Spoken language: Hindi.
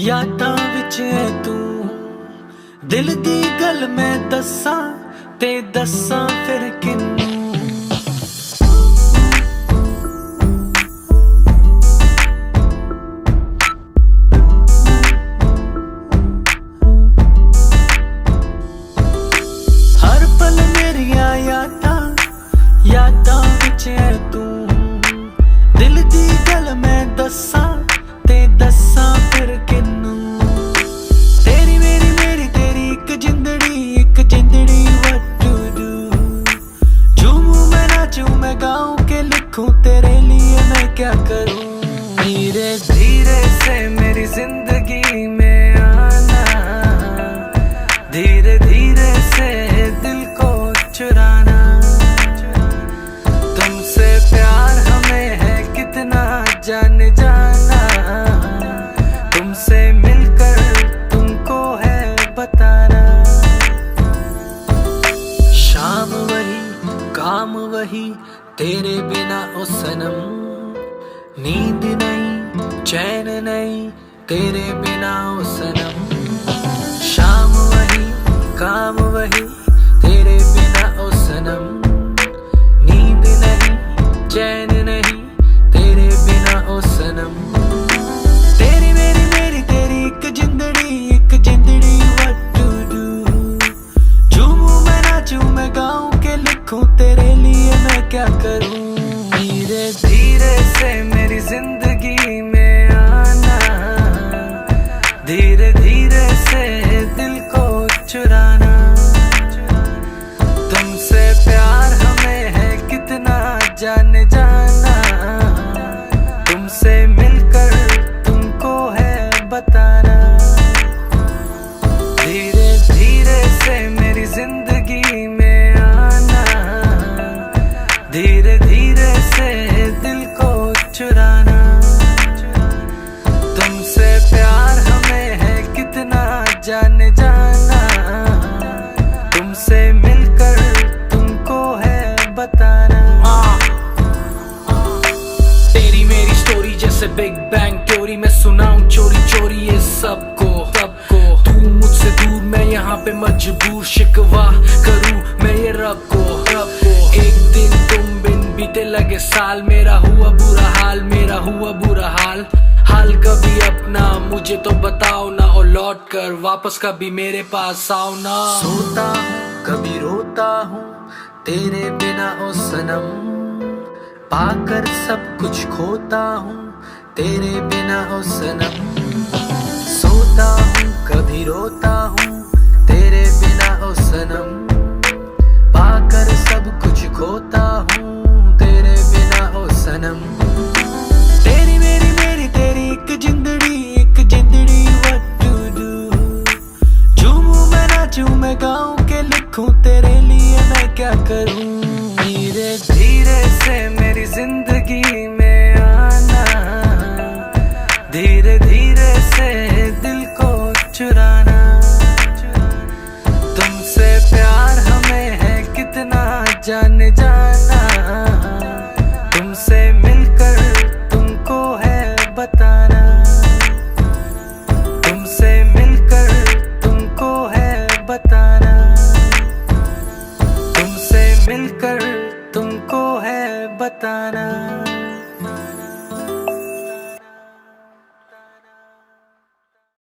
यादां विच है तू दिल दी गल मैं दस्सां ते दस्सां फिर किन्नू। हर पल मेरियां यादां विच है तू दिल दी गल मैं दस्सां ते दस्सां फिर किन्नू। तेरी मेरी तेरी एक जिंदड़ी what to do। झूमूं मैं नाचूं मैं गाऊं के लिखूं तेरे लिए मैं क्या करूं। धीरे धीरे से मेरी जिंदगी में आना, धीरे धीरे से दिल को चुराना। तुमसे प्यार हमें है कितना जान जाना, तुमसे मिलकर तुमको है बताना। शाम वही काम वही तेरे बिना ओ सनम, नींद नहीं चैन नहीं तेरे बिना ओ सनम। शाम वही काम वही तेरे बिना ओ सनम, नींद नहीं चैन नहीं तेरे बिना ओ सनम। तेरी मेरी तेरी एक जिंदड़ी what to do। झूमूं मैं नाचूं मैं गाऊं के लिखूं तेरे लिए मैं क्या करूं। धीरे धीरे से मेरी जिंदगी में आना, धीरे धीरे से दिल को चुराना। तुमसे प्यार हमें है कितना जान जाना, तुमसे मिलकर तुमको है बताना। धीरे धीरे से मेरी जिंदगी में आना, धीरे धीरे से दिल को चुराना। तुमसे प्यार हमें है कितना जान जाना, तुमसे मिलकर तुमको है बताना। तेरी मेरी स्टोरी जैसे बिग बैंग थ्योरी, मैं सुनाऊं चोरी चोरी ये सबको। तू मुझसे दूर मैं यहाँ पे मजबूर, शिकवा करूं मैं ये रब को। एक दिन तुम बिन बीते लगे साल, मेरा हुआ बुरा हाल। हाल कभी अपना मुझे तो बताओ ना, और लौट कर वापस कभी मेरे पास आओ ना। सोता हूँ कभी रोता हूँ तेरे बिना ओ सनम, पाकर सब कुछ खोता हूँ तेरे बिना ओ सनम। सोता हूँ कभी रोता हूँ तेरे बिना ओ सनम, पाकर सब कुछ खोता